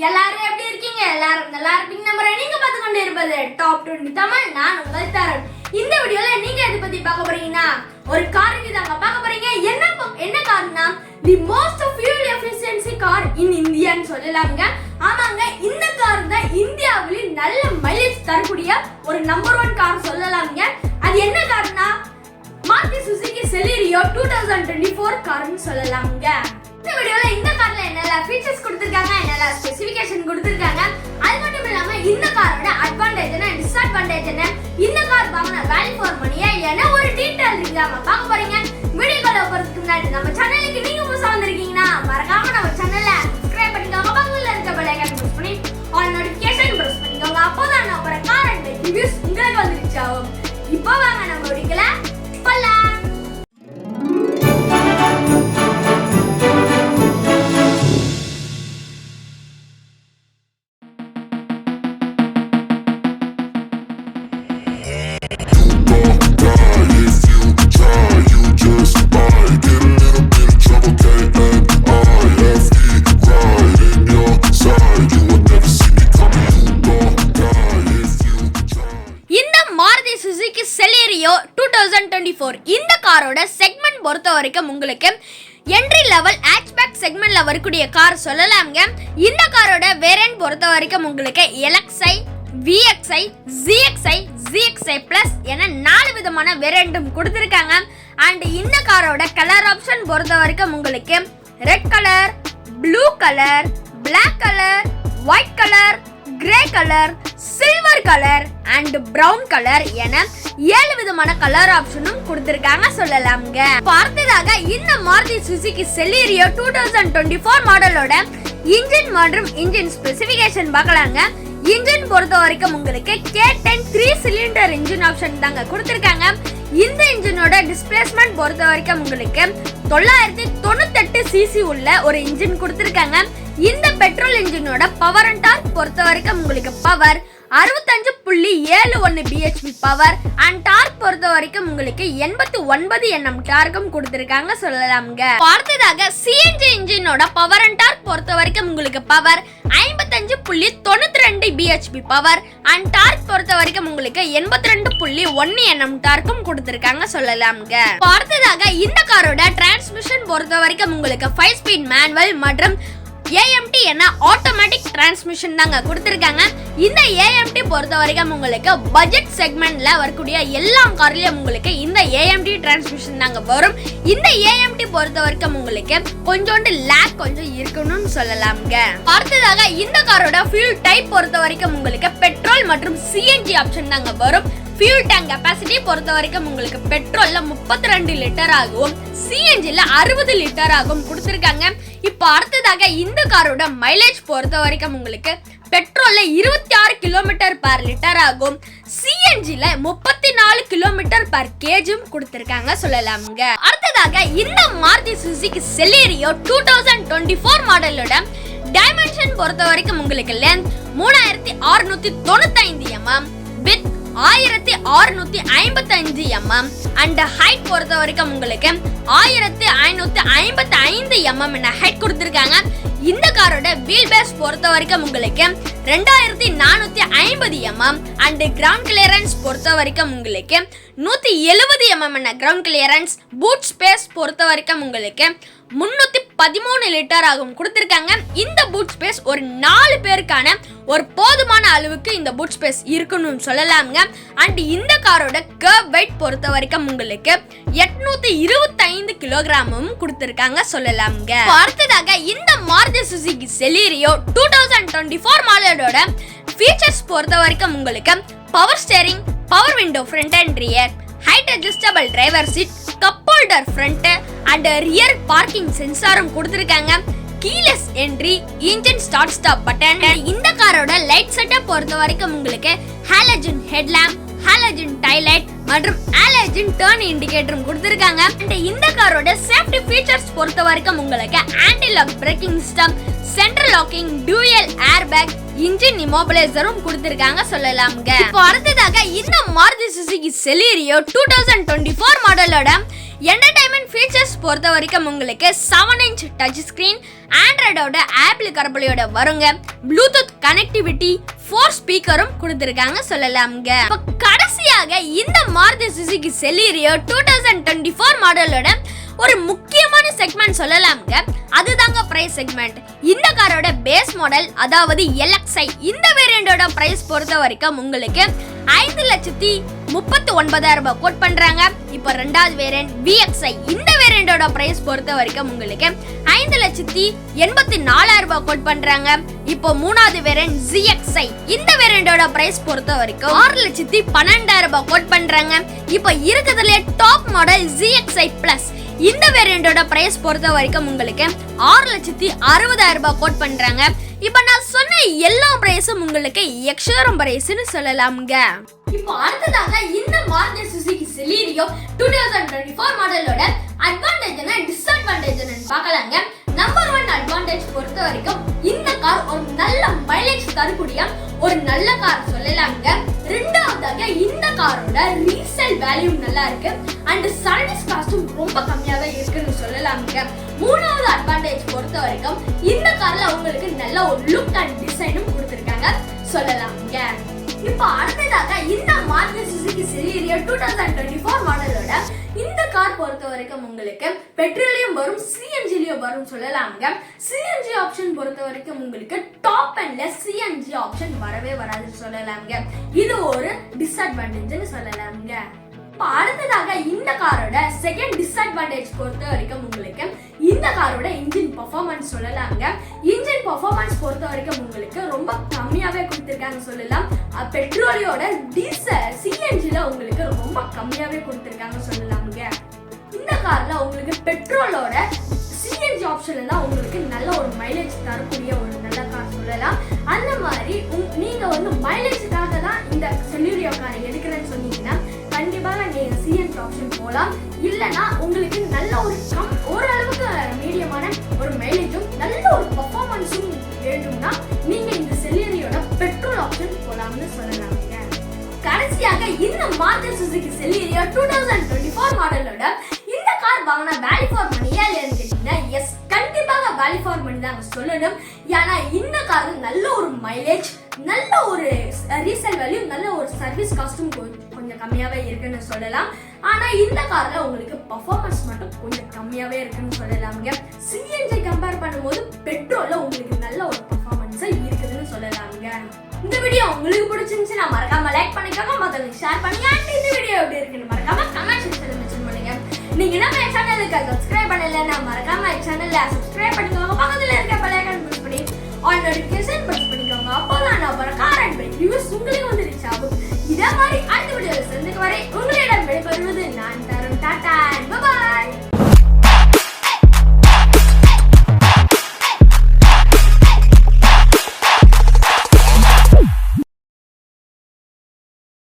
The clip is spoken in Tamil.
எல்லாரும் எப்படி இருக்கீங்க? எல்லாரும் நல்லா இருப்பீங்க நம்புறேன். நீங்க பார்த்து கொண்டு இருப்பது டாப் 20 தமிழ். நான் உங்கள் தரன். இந்த வீடியோல நீங்க எதை பத்தி பார்க்க போறீங்கன்னா ஒரு கார் ரிவ்யூ தாங்க பார்க்க போறீங்க. என்ன Karnaugh the most fuel efficiency car in இந்தியான்னு சொல்லலாங்க. ஆமாங்க, இந்த கார் தான் இந்தியாவிலே நல்ல மைலேஜ் தரக்கூடிய ஒரு நம்பர் 1 கார் சொல்லலாங்க. அது என்ன கார்னா மாருதி சுசுகி செலீரியோ 2024 கார்னு சொல்லலாங்க. இந்த வீடியோல இந்த கார்ல என்னெல்லாம் ஃபீச்சர்ஸ் கொடுத்திருக்காங்க, என்னெல்லாம் ஸ்பெசிஃபிகேஷன் கொடுத்திருக்காங்க, அது மட்டும் இல்லாம இந்த காரோட அட்வான்டேஜ் என்ன, டிஸ்அட்வான்டேஜ் என்ன, இந்த கார் வாங்கின வேல்யூ ஃபார் மணியா இல்லைன்னா ஒரு டீடைல் ரிவ்யூ பார்க்க போறீங்க. வீடியோக்குள்ள போறதுக்கு முன்னாடி நம்ம சேனலுக்கு நீங்க புதுசா வந்திருக்கீங்கன்னா மறக்காம நம்ம சேனலை சப்ஸ்கிரைப் பண்ணிக்கோங்க. பக்கத்துல இருக்க பெல் ஐகானை பிரஸ் பண்ணி ஆல் நோட்டிஃபிகேஷன் பிரஸ் பண்ணிக்கோங்க. அப்போதான் நான் போற கார் அண்ட் ரிவ்யூஸ் உங்களுக்கு வந்து ரீச் ஆகும். இப்போ வாங்க நம்ம வீடியோக்குள்ள போலாம். சுசுகி செலீரியோ 2024 இந்த காரோட செக்மெண்ட் பொறுத்த வரைக்கும் உங்களுக்கு என்ட்ரி லெவல் ஹேட்ச்பேக் செக்மெண்ட்ல வரக்கூடிய கார் சொல்லலாம்ங்க. இந்த காரோட வேரியன்ட் பொறுத்த வரைக்கும் உங்களுக்கு LXi, VXi, ZXi, ZXi plus என 4 விதமான வேரியன்ட்டும் கொடுத்திருக்காங்க. அண்ட் இந்த காரோட கலர் ஆப்ஷன் பொறுத்த வரைக்கும் உங்களுக்கு red colour, blue colour, black colour, white colour, grey colour, silver colour and brown colour என 7 விதமான கலர் ஆப்ஷனும் கொடுத்திருக்காங்க சொல்லலாம்ங்க. அடுத்ததாக இந்த மாருதி சுசுகி செலீரியோ 2024 மாடலோட இன்ஜின் மற்றும் இன்ஜின் ஸ்பெசிஃபிகேஷன் பார்க்கலாங்க. இன்ஜின் பொறுத்த வரைக்கும் உங்களுக்கு K10 3 சிலிண்டர் இன்ஜின் ஆப்ஷன் தாங்க கொடுத்திருக்காங்க. இந்த இன்ஜினோட டிஸ்பிளேஸ்மெண்ட் பொறுத்த வரைக்கும் உங்களுக்கு 998 cc உள்ள ஒரு இன்ஜின் கொடுத்திருக்காங்க. இந்த பெட்ரோல் இன்ஜினோட பவர் அண்ட் டார்க் பொறுத்த வரைக்கும் உங்களுக்கு power 65.71 bhp power and torque பொறுத்த வரைக்கும் உங்களுக்கு 89 Nm டார்க்கும் கொடுத்திருக்காங்க சொல்லலாம்ங்க. அடுத்ததாக CNG இன்ஜினோட பவர் அண்ட் டார்க் பொறுத்த வரைக்கும் உங்களுக்கு power 55.92 bhp power and torque பொறுத்த வரைக்கும் உங்களுக்கு 82.1 Nm டார்க்கும் கொடுத்திருக்காங்க சொல்லலாம்ங்க. அடுத்ததாக இந்த காரோட டிரான்ஸ்மிஷன் பொறுத்த வரைக்கும் உங்களுக்கு 5 ஸ்பீட் மேனுவல் மற்றும் AMT என ஆட்டோமேட்டிக் டிரான்ஸ்மிஷன் தாங்க கொடுத்திருக்காங்க. இந்த AMT பொறுத்த வரைக்கும் உங்களுக்கு பட்ஜெட் செக்மெண்ட்ல வரக்கூடிய எல்லா கார்லயும் உங்களுக்கு இந்த AMT டிரான்ஸ்மிஷன் தாங்க வரும். இந்த AMT பொறுத்த வரைக்கும் உங்களுக்கு கொஞ்சோண்டு லேக் கொஞ்சம் இருக்கணும்னு சொல்லலாம்ங்க. அடுத்ததாக இந்த காரோட ஃபியூல் டைப் பொறுத்த வரைக்கும் உங்களுக்கு பெட்ரோல் மற்றும் CNG ஆப்ஷன் தாங்க வரும். ஃபியூல் டேங்க் கெபாசிட்டி பொறுத்த வரைக்கும் உங்களுக்கு பெட்ரோல்ல 32 லிட்டர் ஆகும், CNGல 60 லிட்டர் ஆகும் கொடுத்திருக்காங்க. இப்போ அடுத்ததாக இந்த காரோட மைலேஜ் பொறுத்த வரைக்கும் உங்களுக்கு பெட்ரோல்ல 26 கிலோமீட்டர் பர் லிட்டர் ஆகும், CNGல 34 கிலோமீட்டர் பர் கேஜும் கொடுத்திருக்காங்க சொல்லலாம்ங்க. அடுத்ததாக இந்த மாருதி சுசுகி செலீரியோ 2024 மாடலோட டைமென்ஷன் பொறுத்த வரைக்கும் உங்களுக்கு length 3695 mm with 1655 mm and height பொறுத்த வரைக்கும் உங்களுக்கு 1555 mm என ஹைட் கொடுத்திருக்காங்க. இந்த காரோட வீல் பேஸ் பொறுத்த வரைக்கும் உங்களுக்கு 2450 mm அண்ட் கிரவுண்ட் கிளியரன்ஸ் பொறுத்த வரைக்கும் உங்களுக்கு 170 mm என கிரவுண்ட் கிளியரன்ஸ். பூட் ஸ்பேஸ் பொறுத்த வரைக்கும் உங்களுக்கு 313 லிட்டர் ஆகும் கொடுத்திருக்காங்க. இந்த பூட் ஸ்பேஸ் ஒரு 4 பேருக்கான ஒரு போதுமான அளவுக்கு இந்த பூட் ஸ்பேஸ் இருக்குன்னு சொல்லலாம்ங்க. அண்ட் இந்த காரோட கர்வ் வெயிட் பொறுத்த வரைக்கும் உங்களுக்கு 825 கிலோகிராமும் கொடுத்திருக்காங்க சொல்லலாம்ங்க. அடுத்ததாக இந்த மாருதி சுசுகி செலீரியோ 2024 மாடலோட ஃபீச்சர்ஸ் பொறுத்த வரைக்கும் உங்களுக்கு power steering, power window front and rear, height adjustable driver seat, cup holder front and rear parking சென்சாரும் கொடுத்திருக்காங்க. Keyless entry, engine start stop button. இந்த காரோட லைட் செட்டப் பொறுத்த வரைக்கும் உங்களுக்கு ஹாலஜன் ஹெட்லாம்ப், ஹாலஜன் டைலைட் மற்றும் ஹாலஜன் டர்ன் இண்டிகேட்டரும் கொடுத்திருக்காங்க. அண்ட் இந்த காரோட சேஃப்டி ஃபீச்சர்ஸ் பொறுத்த வரைக்கும் உங்களுக்கு anti lock braking system, central locking, dual air bag, engine இம்மோபிலைசரும் கொடுத்திருக்காங்க சொல்லலாம்ங்க. இப்போ அடுத்ததாக இந்த மாருதி சுசுகி செலீரியோ 2024 மாடலோட என்டர்டைன்மெண்ட் ஃபீச்சர்ஸ் பொறுத்த வரைக்கும் உங்களுக்கு 7-inch டச் ஸ்கிரீன், ஆண்ட்ராய்டோட ஆப்பிள் கரப்பலியோட வருங்க, ப்ளூடூத் கனெக்டிவிட்டி, 4 ஸ்பீக்கரும் கொடுத்திருக்காங்க சொல்லலாம்ங்க. இப்போ கடைசியாக இந்த மாருதி சுசுகி செலீரியோ 2024 மாடலோட ஒரு முக்கியமான செக்மெண்ட் சொல்லலாம்ங்க, அதுதாங்க பிரைஸ் செக்மெண்ட். இந்த காரோட பேஸ் மாடல் அதாவது LXi இந்த வேரியண்டோட பிரைஸ் பொறுத்த வரைக்கும் உங்களுக்கு 5,39,000 கோட் பண்றாங்க. இப்போ ரெண்டாவது வேரியண்ட் VXi இந்த வேரியண்டோட பிரைஸ் பொறுத்த வரைக்கும் உங்களுக்கு 5,84,000 கோட் பண்றாங்க. இப்போ மூணாவது வேரியண்ட் ZXi இந்த வேரியண்டோட பிரைஸ் பொறுத்த வரைக்கும் 6,12,000 கோட் பண்றாங்க. இப்போ இருக்குதுல டாப் மாடல் ZXi Plus இந்த வேரியண்டோட பிரைஸ் பொறுத்த வரைக்கும் உங்களுக்கு 6,60,000 கோட் பண்றாங்க. இப்போ நான் சொன்ன எல்லா பிரைஸும் உங்களுக்கு எக்ஸ்ஷோரூம் பிரைஸ்னு சொல்லலாம்ங்க. இப்போ அடுத்ததாக இந்த மாருதி சுசுகி செலீரியோ 2024 மாடலோட அட்வான்டேஜ் என்ன டிஸ்அட்வான்டேஜ் என்னன்னு பார்க்கலாங்க. நம்பர் 1 அட்வான்டேஜ் பொறுத்த வரைக்கும் இந்த கார் ஒரு நல்ல மைலேஜ் தரக்கூடிய ஒரு நல்ல கார் சொல்லலாம்ங்க. ரெண்டாவதாக இந்த காரோட ரீசேல் வேல்யூ நல்லா இருக்கு அண்ட் சர்வீஸ் காஸ்டும் ரொம்ப கம்மியாவே இருக்குன்னு சொல்லலாம்ங்க. மூணாவது அட்வான்டேஜ் பொறுத்த வரைக்கும் இந்த கார்ல உங்களுக்கு நல்ல ஒரு லுக் அண்ட் டிசைனும் கொடுத்திருக்காங்க சொல்லலாம்ங்க. இப்போ அடுத்ததாக இந்த மாருதி சுசுகி செலீரியோ 2024 மாடலோட இந்த கார் பொறுத்த வரைக்கும் உங்களுக்கு பெட்ரோலியம் வரும், சிஎன்ஜிலியும் வரும் சொல்லலாம்ங்க. சிஎன்ஜி ஆப்ஷன் பொறுத்த வரைக்கும் உங்களுக்கு டாப் அண்ட்ல சிஎன்ஜி ஆப்ஷன் வரவே வராதுன்னு சொல்லலாம்ங்க. இது ஒரு டிஸ்அட்வான்டேஜ்னு சொல்லலாம்ங்க. இப்போ அடுத்ததாக இந்த காரோட செகண்ட் டிஸ்அட்வான்டேஜ் பொறுத்த வரைக்கும் உங்களுக்கு இந்த காரோட இன்ஜின் பெர்ஃபார்மன்ஸ் சொல்லலாம்ங்க. இன்ஜின் பெர்ஃபார்மன்ஸ் பொறுத்த வரைக்கும் உங்களுக்கு ரொம்ப கம்மியாவே கொடுத்திருக்காங்க சொல்லலாம். பெட்ரோலியோட டீசல் சிஎன்ஜில உங்களுக்கு ரொம்ப கம்மியாவே கொடுத்திருக்காங்க சொல்லலாம்ங்க. இந்த கார்ல உங்களுக்கு பெட்ரோலோட சிஎன்ஜி ஆப்ஷன்ல தான் உங்களுக்கு நல்ல ஒரு மைலேஜ் தரக்கூடிய ஒரு நல்ல கார் சொல்லலாம். அந்த மாதிரி நீங்க மைலேஜுக்காக தான் இந்த செலீரியோ காரை எடுக்கிறேன்னு சொன்னீங்கன்னா கண்டிப்பாக நீங்க சிஎன்ஜி ஆப்ஷன் போகலாம். இல்லைன்னா உங்களுக்கு நல்ல ஒரு ஓரளவுக்கு மீடியமான ஒரு மைலேஜும் நல்ல ஒரு பெர்ஃபார்மன்ஸும் வேணும்னா நீங்க இந்த செலீரியோட பெட்ரோல் ஆப்ஷன் போகலாம்னு சொல்லலாம்ங்க. கடைசியாக இந்த மாருதி சுசுகி செலீரியோ 2024 மாடலோட இந்த கார் வாங்கின வேல்யூ ஃபார் மணியா இல்லைன்னு கேட்டீங்கன்னா எஸ், கண்டிப்பாக வேல்யூ ஃபார் மணி தாங்க சொல்லணும். ஏன்னா இந்த கார் நல்ல ஒரு மைலேஜ், நல்ல ஒரு ரீசேல் வேல்யூ, நல்ல ஒரு சர்வீஸ் காஸ்டும் கொஞ்சம் கம்மியாவே இருக்குன்னு சொல்லலாம். ஆனா இந்த கார்ல உங்களுக்கு பெர்ஃபார்மன்ஸ் மட்டும் கொஞ்சம் கம்மியாவே இருக்குன்னு சொல்லலாம்ங்க. சிஎன்ஜி கம்பேர் பண்ணும்போது பெட்ரோல்ல உங்களுக்கு நல்ல ஒரு பெர்ஃபார்மன்ஸ் இருக்குதுன்னு சொல்லலாம்ங்க. இந்த வீடியோ உங்களுக்கு பிடிச்சிருந்துச்சுன்னா மறக்காம லைக் பண்ணிக்கோங்க, மத்தவங்களுக்கு ஷேர் பண்ணுங்க. அண்ட் இந்த வீடியோ எப்படி இருக்குன்னு மறக்காம கமெண்ட் செக்ஷன்ல மென்ஷன் பண்ணுங்க. நீங்க நம்ம சேனலுக்கு சப்ஸ்கிரைப் பண்ணலன்னா மறக்காம சேனல்ல சப்ஸ்கிரைப் பண்ணிக்கோங்க. பக்கத்துல இருக்க பெல் ஐகான் பிரஸ் பண்ணி ஆல் நோட்டிஃபிகேஷன் பிரஸ் பண்ணிக்கோங்க. அப்பதான் நான் வர கார் அண்ட் பைக் ரிவ்யூஸ் உங்களுக்கு ரீச் ஆகும். இதே மாதிரி அடுத்த வீடியோல சந்திக்கும் வரை உங்களிடம் விடைபெறுவது நான் தரும். டாடா.